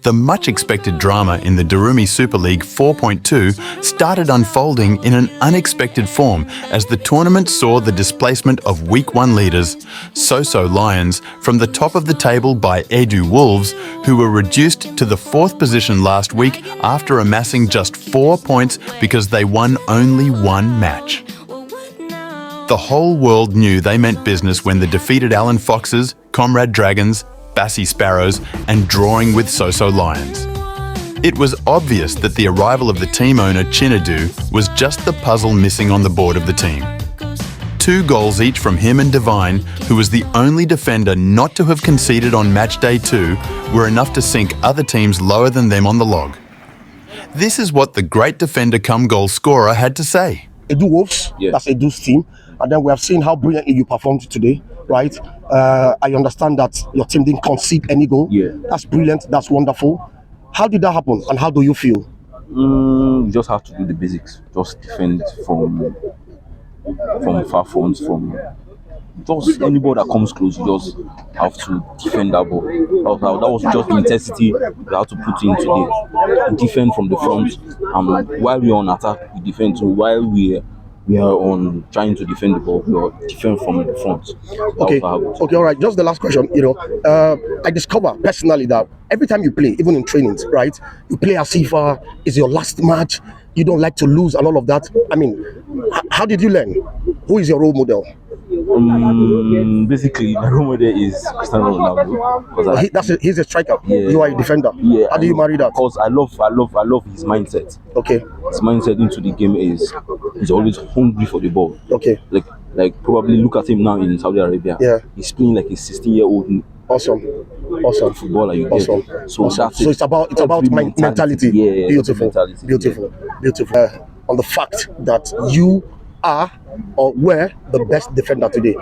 The much-expected drama in the Durumi Super League 4.2 started unfolding in an unexpected form as the tournament saw the displacement of Week 1 leaders, Soso Lions, from the top of the table by Edu Wolves, who were reduced to the 4th position last week after amassing just 4 points because they won only one match. The whole world knew they meant business when the defeated Allen Foxes, Comrade Dragons, Bassi Sparrows and drawing with Soso Lions. It was obvious that the arrival of the team owner Chinadu was just the puzzle missing on the board of the team. 2 goals each from him and Divine, who was the only defender not to have conceded on match day 2, were enough to sink other teams lower than them on the log. This is what the great defender come goal scorer had to say. Edu Wolves, that's Edu's team. And then we have seen how brilliantly you performed today, right? I understand that your team didn't concede any goal. That's brilliant. That's wonderful. How did that happen, and how do you feel? You just have to do the basics. Just defend from far fronts, from just any ball that comes close. You just have to defend that ball. That was just the intensity we had to put in today. Defend from the front, and while we're on attack, we defend. So while we are on trying to defend the ball, we are defend from the front. Okay, all right. Just the last question. I discover personally that every time you play, even in trainings, right, you play as if it's your last match. You don't like to lose and all of that. I mean, how did you learn? Who is your role model? Basically, my role model is Cristiano Ronaldo. He's a striker. Yeah. You are a defender. Yeah. How do you marry that? Because I love his mindset. Okay. His mindset into the game is he's always hungry for the ball. Okay. Like probably look at him now in Saudi Arabia. Yeah. He's playing like a 16-year-old. Awesome. Footballer you awesome. Get. So it's about mentality. Yeah. Beautiful. Mentality. Beautiful. On the fact that you are or were the best defender today.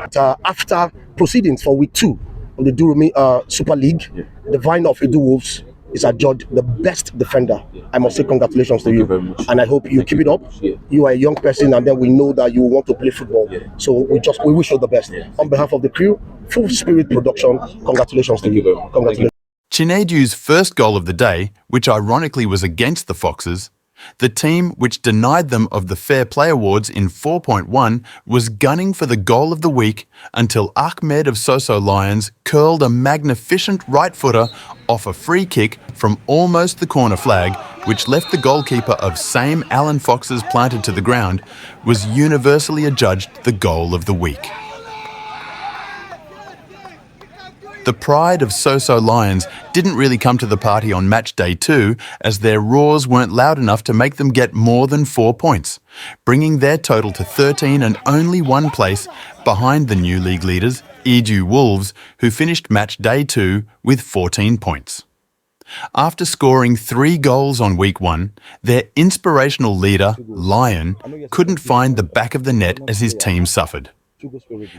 After proceedings for week 2 of the Durumi Super League, the Vine of Edu Wolves is adjudged the best defender. I must say congratulations to you. Very much. And I hope you keep it up. You are a young person, and then we know that you want to play football. So we wish you the best. On behalf of the crew, Full Spirit Production, congratulations to you. Congratulations. Chinedu's first goal of the day, which ironically was against the Foxes, the team which denied them of the Fair Play Awards in 4.1 was gunning for the goal of the week until Ahmed of Soso Lions curled a magnificent right footer off a free kick from almost the corner flag, which left the goalkeeper of same Allen Foxes planted to the ground, was universally adjudged the goal of the week. The pride of Soso Lions didn't really come to the party on match day 2, as their roars weren't loud enough to make them get more than 4 points, bringing their total to 13 and only 1 place behind the new league leaders, Edu Wolves, who finished match day 2 with 14 points. After scoring 3 goals on week 1, their inspirational leader, Lion, couldn't find the back of the net as his team suffered.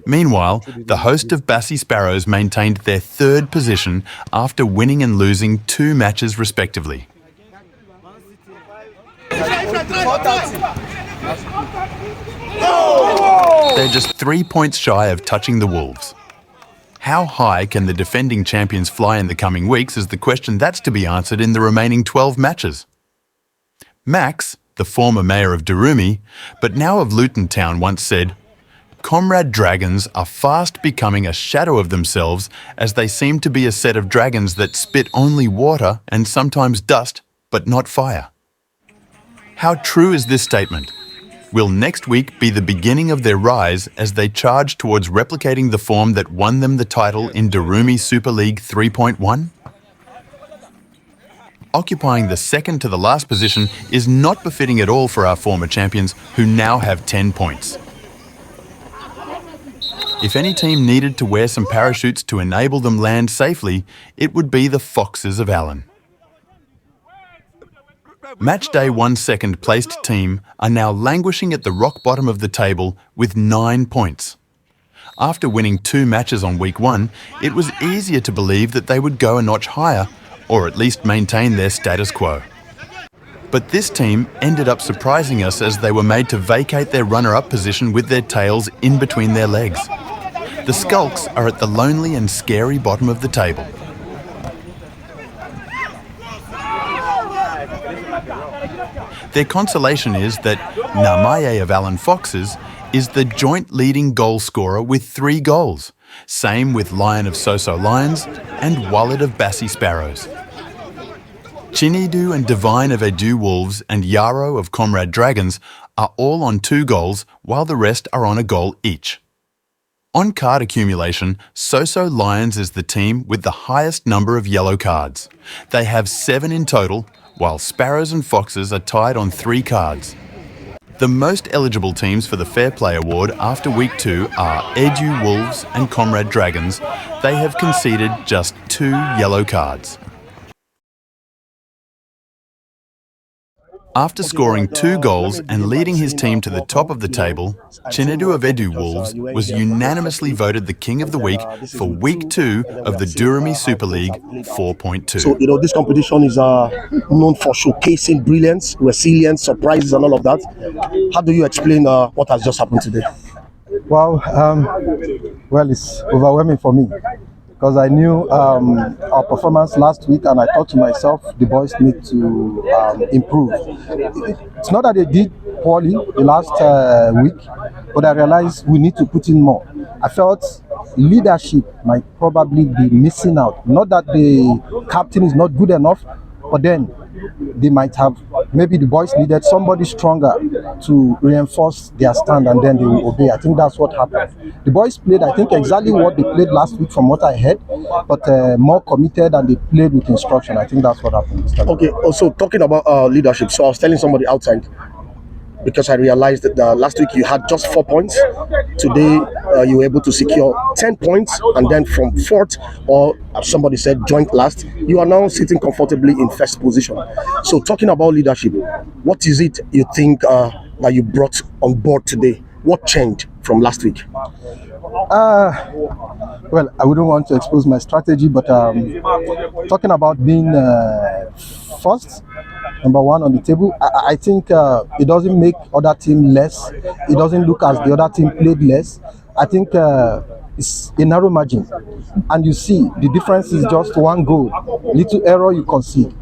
Meanwhile, the host of Bassi Sparrows maintained their 3rd position after winning and losing 2 matches respectively. They're just 3 points shy of touching the Wolves. How high can the defending champions fly in the coming weeks is the question that's to be answered in the remaining 12 matches. Max, the former mayor of Durumi, but now of Luton Town, once said, "Comrade Dragons are fast becoming a shadow of themselves, as they seem to be a set of dragons that spit only water and sometimes dust, but not fire." How true is this statement? Will next week be the beginning of their rise as they charge towards replicating the form that won them the title in Durumi Super League 3.1? Occupying the second to the last position is not befitting at all for our former champions, who now have 10 points. If any team needed to wear some parachutes to enable them land safely, it would be the Foxes of Allen. Matchday 1 second placed team are now languishing at the rock bottom of the table with 9 points. After winning 2 matches on week 1, it was easier to believe that they would go a notch higher, or at least maintain their status quo. But this team ended up surprising us as they were made to vacate their runner-up position with their tails in between their legs. The Skulks are at the lonely and scary bottom of the table. Their consolation is that Namaye of Alan Fox's is the joint leading goal scorer with 3 goals. Same with Lion of So-So Lions and Wallet of Bassy Sparrows. Chinedu and Divine of Edu Wolves and Yarrow of Comrade Dragons are all on 2 goals, while the rest are on a goal each. On card accumulation, So-So Lions is the team with the highest number of yellow cards. They have 7 in total, while Sparrows and Foxes are tied on 3 cards. The most eligible teams for the Fair Play Award after Week 2 are Edu Wolves and Comrade Dragons. They have conceded just 2 yellow cards. After scoring 2 goals and leading his team to the top of the table, Chinedu of Edu Wolves was unanimously voted the King of the Week for Week 2 of the Durumi Super League 4.2. So, this competition is known for showcasing brilliance, resilience, surprises, and all of that. How do you explain what has just happened today? Well, it's overwhelming for me because I knew our performance last week, and I thought to myself, the boys need to improve. It's not that they did poorly the last week, but I realized we need to put in more. I felt leadership might probably be missing out. Not that the captain is not good enough, but then they might have, maybe the boys needed somebody stronger to reinforce their stand, and then they will obey. I think that's what happened. The boys played, I think, exactly what they played last week from what I heard, but more committed, and they played with instruction. I think that's what happened this time. Okay, also talking about leadership, so I was telling somebody outside, because I realized that last week you had just 4 points. Today you were able to secure 10 points, and then from 4th, or as somebody said, joint last, you are now sitting comfortably in 1st position. So talking about leadership, what is it you think that you brought on board today? What changed from last week? Well, I wouldn't want to expose my strategy, but talking about being first, number 1 on the table, I think it doesn't make other team less. It doesn't look as the other team played less. I think it's a narrow margin, and you see the difference is just 1 goal. Little error you concede,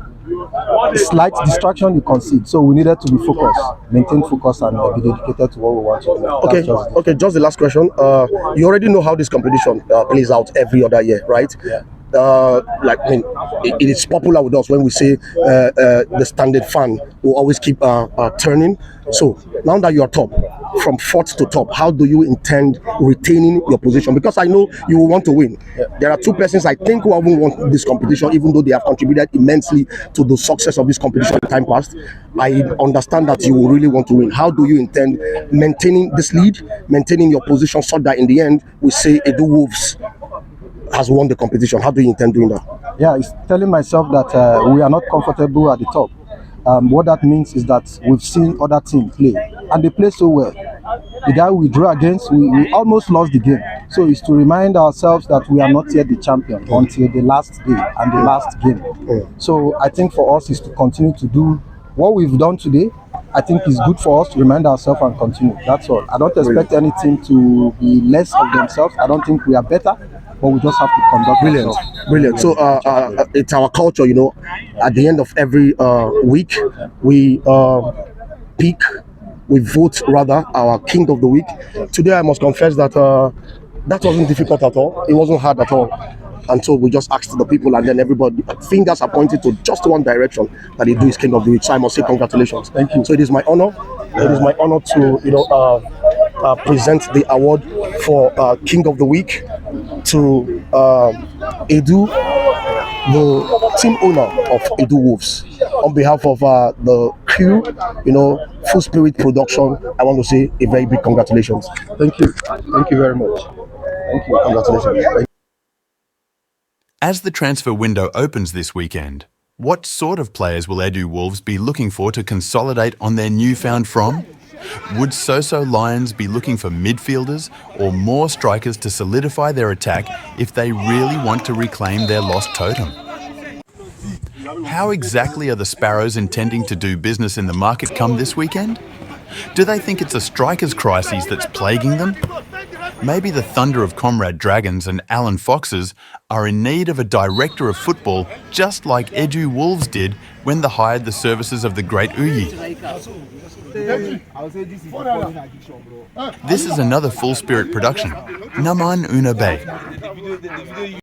slight distraction you concede. So we needed to be focused, maintain focus, and be dedicated to what we want to do. Okay. Just the last question. You already know how this competition plays out every other year, right? Yeah. It is popular with us when we say the standard fan will always keep turning. So now that you are top, from 4th to top, how do you intend retaining your position? Because I know you will want to win. Yeah. There are 2 persons I think who haven't won this competition, even though they have contributed immensely to the success of this competition in time past. I understand that you will really want to win. How do you intend maintaining this lead, maintaining your position, so that in the end we say Edu Wolves has won the competition? How do you intend doing that? Yeah, it's telling myself that we are not comfortable at the top. What that means is that we've seen other teams play, and they play so well. The guy we drew against, we almost lost the game. So it's to remind ourselves that we are not yet the champion until the last day and the last game. So I think for us is to continue to do what we've done today. I think it's good for us to remind ourselves and continue. That's all. I don't expect any team to be less of themselves. I don't think we are better, but we just have to conduct ourselves. Brilliant. So it's our culture, at the end of every week, we vote rather our King of the Week. Today I must confess that that wasn't difficult at all. It wasn't hard at all. And so we just asked the people, and then everybody, fingers are pointed to just one direction, that he do his King of the Week. So I must say congratulations. Thank you. So it is my honor. It is my honor to present the award for King of the Week to Edu, the team owner of Edu Wolves. On behalf of the crew, Full Spirit Production, I want to say a very big congratulations. Thank you. Thank you very much. Thank you. Congratulations. As the transfer window opens this weekend, what sort of players will Edu Wolves be looking for to consolidate on their newfound from? Would So-So Lions be looking for midfielders or more strikers to solidify their attack if they really want to reclaim their lost totem? How exactly are the Sparrows intending to do business in the market come this weekend? Do they think it's a strikers crisis that's plaguing them? Maybe the Thunder of Comrade Dragons and Alan Foxes are in need of a director of football just like Edu Wolves did when they hired the services of the great Uyi. This is another full spirit production, Naman Una Bay.